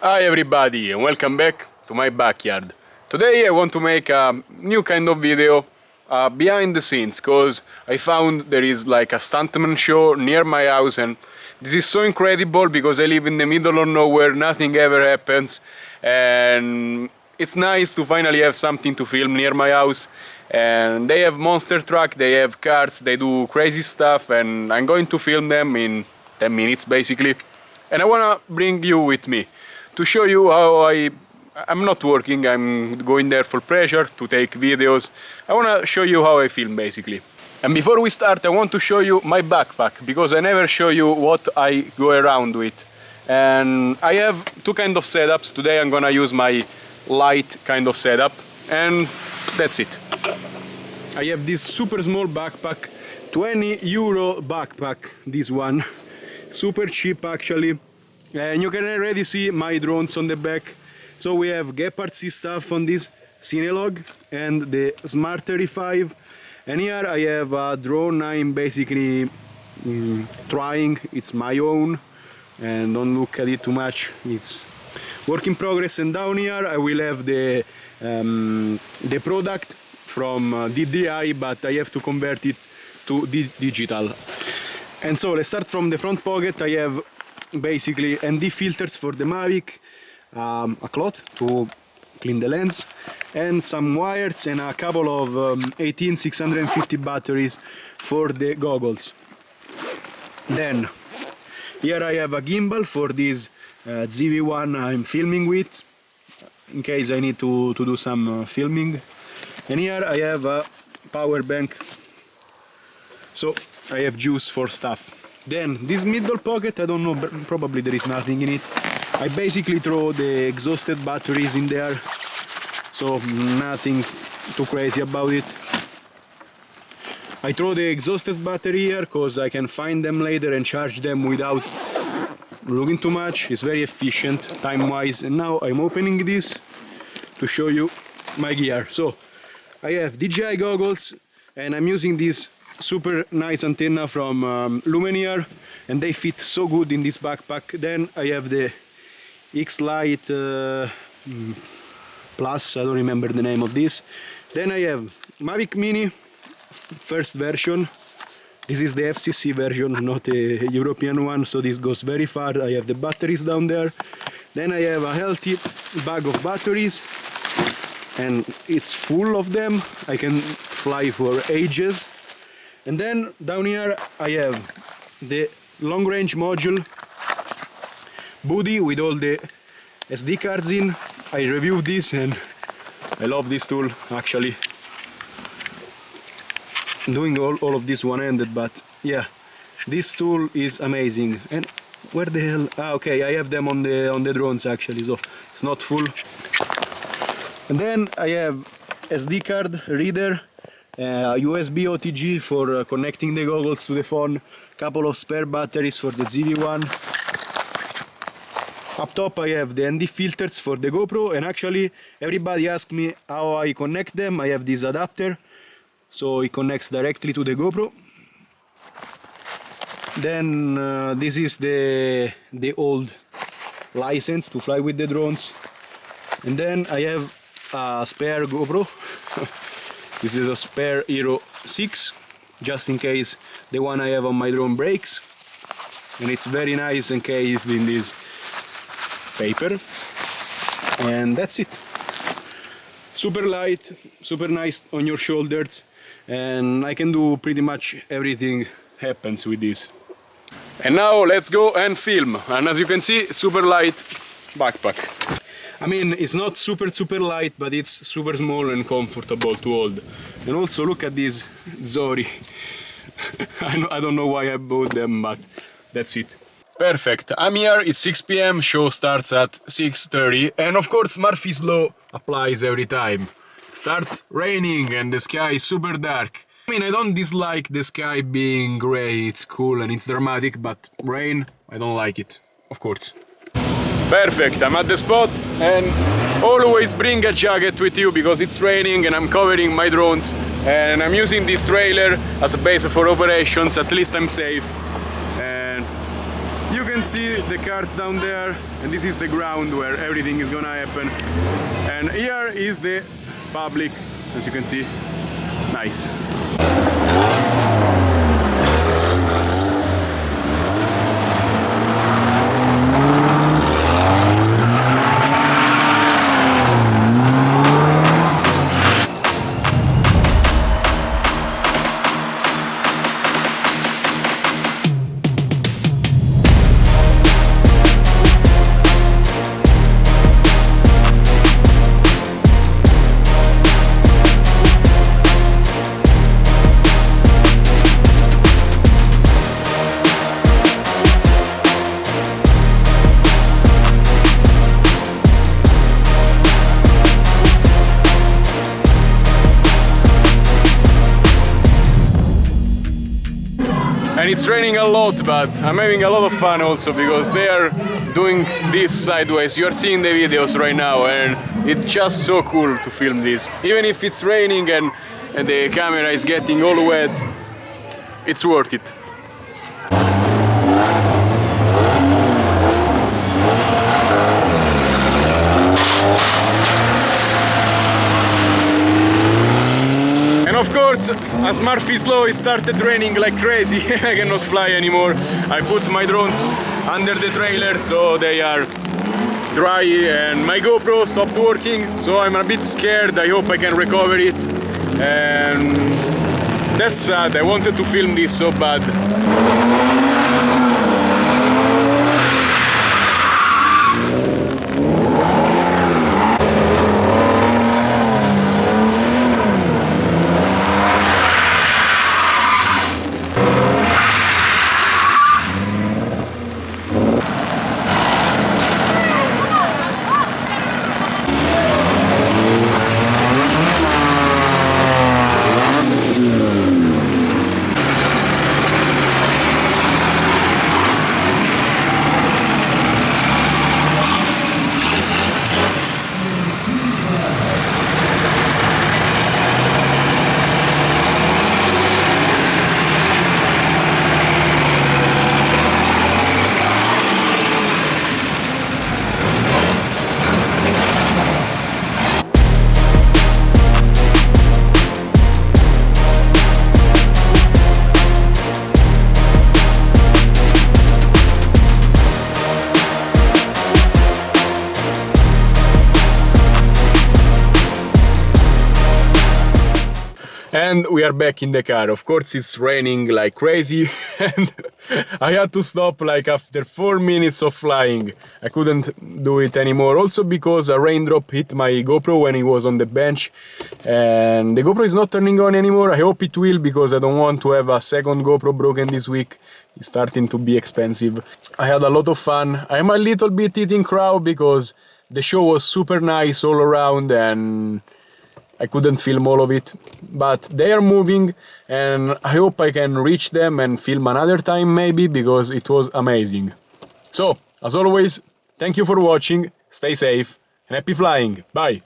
Hi everybody and welcome back to my backyard. Today I want to make a new kind of video behind the scenes, because I found there is like a stuntman show near my house, and this is so incredible because I live in the middle of nowhere, nothing ever happens, and it's nice to finally have something to film near my house. And they have monster truck, they have cars, they do crazy stuff, and I'm going to film them in 10 minutes basically. And I wanna bring you with me to show you how I'm not working, I'm going there for pleasure, to take videos. I wanna show you how I film basically. And before we start, I want to show you my backpack, because I never show you what I go around with. And I have two kind of setups. Today I'm gonna use my light kind of setup, and that's it. I have this super small backpack, 20 euro backpack, this one. Super cheap actually. And you can already see my drones on the back. So we have Gepard C stuff on this Cinelog and the Smart 35. And here I have a drone I'm basically trying. It's my own, and don't look at it too much. It's work in progress. And down here I will have the product from DDI, but I have to convert it to digital. And so let's start from the front pocket. I have basically ND filters for the Mavic, a cloth to clean the lens, and some wires, and a couple of 18650 batteries for the goggles. Then here I have a gimbal for this ZV-1 I'm filming with, in case I need to do some filming. And here I have a power bank, so I have juice for stuff. Then this middle pocket, I don't know, probably there is nothing in it. I basically throw the exhausted batteries in there, so nothing too crazy about it. I throw the exhausted battery here because I can find them later and charge them without looking too much. It's very efficient time-wise. And now I'm opening this to show you my gear. So I have DJI goggles, and I'm using this super nice antenna from Lumineer, and they fit so good in this backpack. Then I have the X-Lite Plus, I don't remember the name of this. Then I have Mavic Mini first version. This is the FCC version, not a European one, so this goes very far. I have the batteries down there. Then I have a healthy bag of batteries, and it's full of them. I can fly for ages. And then down here I have the long range module booty with all the SD cards in. I reviewed this and I love this tool actually. I'm doing all of this one-handed, but yeah, this tool is amazing. And where the hell? Ah, okay, I have them on the drones actually, so it's not full. And then I have SD card reader, USB OTG for connecting the goggles to the phone, couple of spare batteries for the ZV-1. Up top I have the ND filters for the GoPro, and actually everybody asks me how I connect them. I have this adapter, so it connects directly to the GoPro. Then this is the old license to fly with the drones. And then I have a spare GoPro. This is a spare Hero 6, just in case the one I have on my drone breaks. And it's very nice encased in this paper. And that's it. Super light, super nice on your shoulders, and I can do pretty much everything happens with this. And now let's go and film. And as you can see, super light backpack. I mean, it's not super light, but it's super small and comfortable to hold. And also look at these Zori. I don't know why I bought them, but that's it. Perfect. I'm here, it's 6 PM, show starts at 6:30, and of course Murphy's Law applies every time. Starts raining and the sky is super dark. I mean, I don't dislike the sky being grey, it's cool and it's dramatic, but rain, I don't like it, of course. Perfect, I'm at the spot, and always bring a jacket with you because it's raining and I'm covering my drones, and I'm using this trailer as a base for operations. At least I'm safe. And you can see the cars down there, and this is the ground where everything is gonna happen. And here is the public, as you can see. Nice. And it's raining a lot, but I'm having a lot of fun also because they are doing this sideways. You are seeing the videos right now, and it's just so cool to film this. Even if it's raining and the camera is getting all wet, it's worth it. Of course, as Murphy's Law, it started raining like crazy. I cannot fly anymore. I put my drones under the trailer so they are dry, and my GoPro stopped working, so I'm a bit scared. I hope I can recover it. And that's sad. I wanted to film this so bad. And we are back in the car. Of course it's raining like crazy and I had to stop like after 4 minutes of flying. I couldn't do it anymore, also because a raindrop hit my GoPro when it was on the bench, and the GoPro is not turning on anymore. I hope it will, because I don't want to have a second GoPro broken this week. It's starting to be expensive. I had a lot of fun. I'm a little bit eating crow because the show was super nice all around and I couldn't film all of it, but they are moving and I hope I can reach them and film another time maybe, because it was amazing. So, as always, thank you for watching, stay safe and happy flying, bye!